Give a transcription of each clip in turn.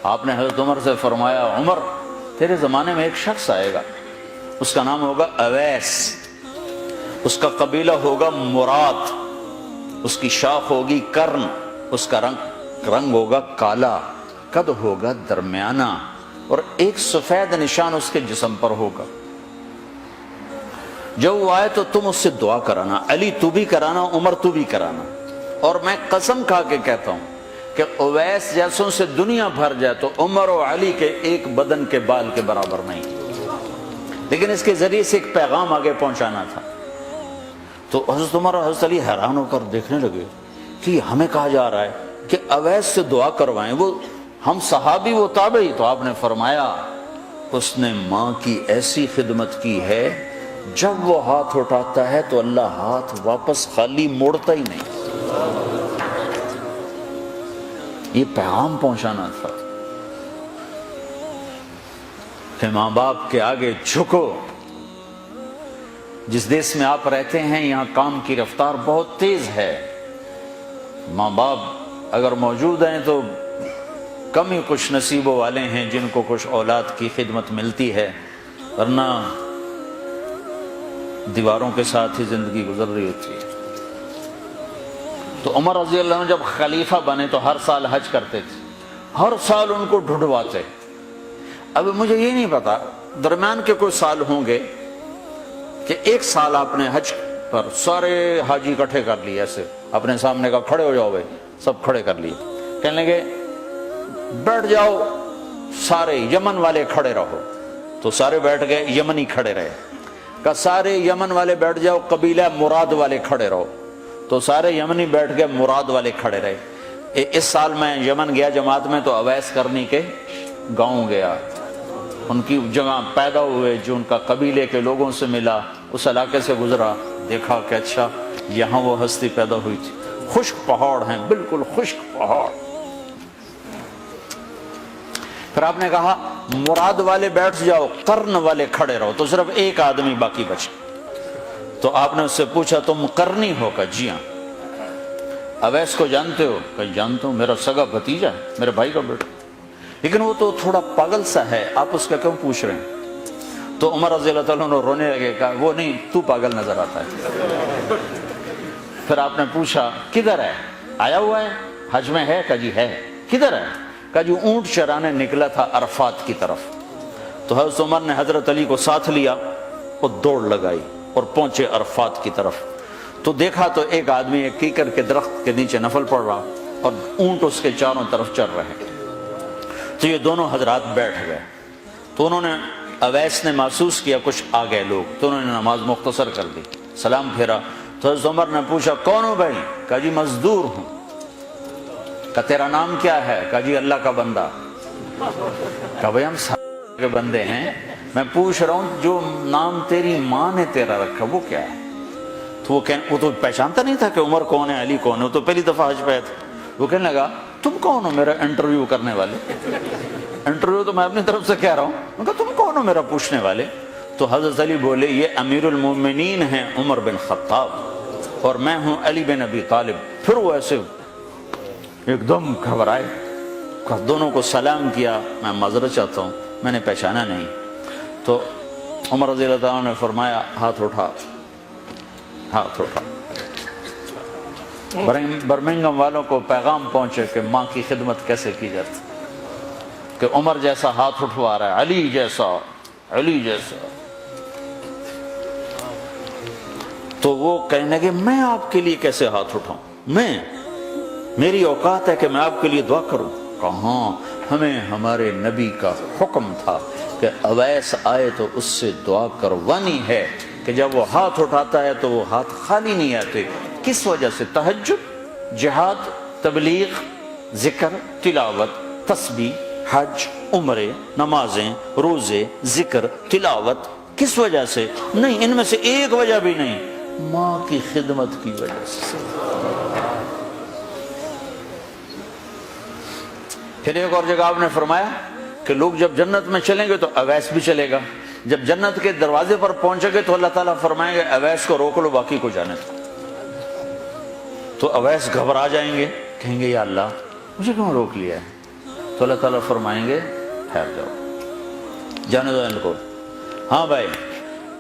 آپ نے حضرت عمر سے فرمایا عمر تیرے زمانے میں ایک شخص آئے گا، اس کا نام ہوگا اویس، اس کا قبیلہ ہوگا مراد، اس کی شاخ ہوگی کرن، اس کا رنگ ہوگا کالا، قد ہوگا درمیانہ، اور ایک سفید نشان اس کے جسم پر ہوگا۔ جب وہ آئے تو تم اس سے دعا کرانا، علی تو بھی کرانا، عمر تو بھی کرانا، اور میں قسم کھا کے کہتا ہوں کہ اویس جیسوں سے دنیا بھر جائے تو عمر و علی کے ایک بدن کے بال کے برابر نہیں، لیکن اس کے ذریعے سے ایک پیغام آگے پہنچانا تھا۔ تو حضرت عمر اور حضرت علی حیران ہو کر دیکھنے لگے کہ ہمیں کہا جا رہا ہے کہ اویس سے دعا کروائیں، وہ ہم صحابی وہ تابعی۔ تو آپ نے فرمایا اس نے ماں کی ایسی خدمت کی ہے، جب وہ ہاتھ اٹھاتا ہے تو اللہ ہاتھ واپس خالی موڑتا ہی نہیں۔ یہ پیغام پہنچانا تھا کہ ماں باپ کے آگے جھکو۔ جس دیش میں آپ رہتے ہیں یہاں کام کی رفتار بہت تیز ہے، ماں باپ اگر موجود ہیں تو کم ہی کچھ نصیبوں والے ہیں جن کو کچھ اولاد کی خدمت ملتی ہے، ورنہ دیواروں کے ساتھ ہی زندگی گزر رہی ہوتی ہے۔ تو عمر رضی اللہ عنہ جب خلیفہ بنے تو ہر سال حج کرتے تھے، ہر سال ان کو ڈھونڈواتے۔ اب مجھے یہ نہیں پتا درمیان کے کوئی سال ہوں گے کہ ایک سال آپ نے حج پر سارے حاجی اکٹھے کر لیے، ایسے اپنے سامنے کا کھڑے ہو جاؤ بھائی، سب کھڑے کر لیے، کہنے لگے بیٹھ جاؤ سارے یمن والے کھڑے رہو، تو سارے بیٹھ گئے، یمنی کھڑے رہے، کہ سارے یمن والے بیٹھ جاؤ، قبیلہ مراد والے کھڑے رہو، تو سارے یمنی بیٹھ گئے، مراد والے کھڑے رہے۔ اس سال میں یمن گیا جماعت میں تو اویس کرنی کے گاؤں گیا، ان کی جگہ پیدا ہوئے، جو ان کا قبیلے کے لوگوں سے ملا، اس علاقے سے گزرا، دیکھا کہ اچھا یہاں وہ ہستی پیدا ہوئی تھی۔ خشک پہاڑ ہیں، بالکل خشک پہاڑ۔ پھر آپ نے کہا مراد والے بیٹھ جاؤ، قرن والے کھڑے رہو، تو صرف ایک آدمی باقی بچا۔ تو آپ نے اس سے پوچھا تم قرنی ہو؟ کہ جی ہاں۔ اویس کو جانتے ہو؟ کہ جانتا ہوں، میرا سگا بھتیجا ہے، میرے بھائی کا بیٹا، لیکن وہ تو تھوڑا پاگل سا ہے، آپ اس کا کیوں پوچھ رہے ہیں؟ تو عمر رضی اللہ تعالیٰ عنہ رونے لگے، کہا وہ نہیں، تو پاگل نظر آتا ہے۔ پھر آپ نے پوچھا کدھر ہے؟ آیا ہوا ہے حج میں؟ ہے؟ کہ جی ہے۔ کدھر ہے؟ کہ جو اونٹ چرانے نکلا تھا عرفات کی طرف۔ تو حضرت عمر نے حضرت علی کو ساتھ لیا اور دوڑ لگائی اور پہنچے عرفات کی طرف، تو دیکھا تو ایک آدمی ایک کیکر کے درخت کے نیچے نفل پڑھ رہا اور اونٹ اس کے چاروں طرف چر رہے۔ تو یہ دونوں حضرات بیٹھ گئے، تو انہوں نے اویس نے محسوس کیا کچھ آ گئے لوگ، تو انہوں نے نماز مختصر کر دی، سلام پھیرا۔ تو حضرت عمر نے پوچھا کون ہو بھائی؟ کہا جی مزدور ہوں۔ کہا تیرا نام کیا ہے؟ کہا جی اللہ کا بندہ۔ کہا بھائی ہم سارے کے بندے ہیں، میں پوچھ رہا ہوں جو نام تیری ماں نے تیرا رکھا وہ کیا ہے؟ تو وہ تو پہچانتا نہیں تھا کہ عمر کون ہے، علی کون ہے، وہ تو پہلی دفعہ حج پہ تھا۔ وہ کہنے لگا تم کون ہو میرا انٹرویو کرنے والے؟ انٹرویو تو میں اپنی طرف سے کہہ رہا ہوں۔ میں کہا تم کون ہو میرا پوچھنے والے؟ تو حضرت علی بولے یہ امیر المومنین ہیں عمر بن خطاب، اور میں ہوں علی بن ابی طالب۔ پھر وہ ایسے ایک دم گھبرائے، دونوں کو سلام کیا، میں معذرت چاہتا ہوں میں نے پہچانا نہیں۔ تو عمر رضی اللہ عنہ نے فرمایا ہاتھ اٹھا، ہاتھ اٹھا۔ برمنگھم والوں کو پیغام پہنچے کہ ماں کی خدمت کیسے کی جاتی، کہ عمر جیسا ہاتھ اٹھوا رہا ہے، علی جیسا، علی جیسا۔ تو وہ کہنے لگے میں آپ کے لیے کیسے ہاتھ اٹھاؤں، میری اوقات ہے کہ میں آپ کے لیے دعا کروں؟ کہاں، ہمیں ہمارے نبی کا حکم تھا کہ اویس آئے تو اس سے دعا کروانی ہے، کہ جب وہ ہاتھ اٹھاتا ہے تو وہ ہاتھ خالی نہیں آتے۔ کس وجہ سے؟ تہجد، جہاد، تبلیغ، ذکر، تلاوت، تسبیح، حج، عمرے، نمازیں، روزے، ذکر، تلاوت۔ کس وجہ سے؟ نہیں، ان میں سے ایک وجہ بھی نہیں، ماں کی خدمت کی وجہ سے۔ پھر ایک اور جگہ آپ نے فرمایا کہ لوگ جب جنت میں چلیں گے تو اویس بھی چلے گا، جب جنت کے دروازے پر پہنچے گے تو اللہ تعالیٰ فرمائیں گے اویس کو روک لو، باقی کو جانے دو۔ تو اویس گھبرا جائیں گے، کہیں گے یا اللہ مجھے کیوں روک لیا ہے؟ تو اللہ تعالیٰ فرمائیں گے ٹھہر جاؤ، جانے دو ان کو۔ ہاں بھائی،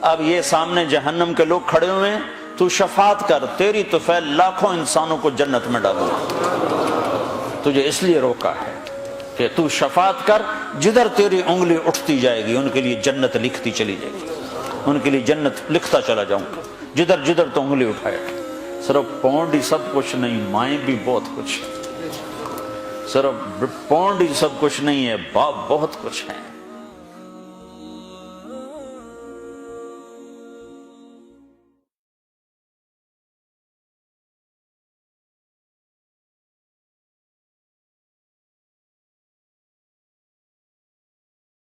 اب یہ سامنے جہنم کے لوگ کھڑے ہوئے ہیں، تو شفاعت کر، تیری تو فعل لاکھوں انسانوں کو جنت میں ڈالو، تجھے اس لیے روکا ہے کہ تو شفاعت کر، جدھر تیری انگلی اٹھتی جائے گی ان کے لیے جنت لکھتی چلی جائے گی، ان کے لیے جنت لکھتا چلا جاؤں گا، جدھر جدھر تو انگلی اٹھائے۔ صرف پونڈ ہی سب کچھ نہیں، مائیں بھی بہت کچھ، صرف پونڈ ہی سب کچھ نہیں ہے، باپ بہت کچھ ہے۔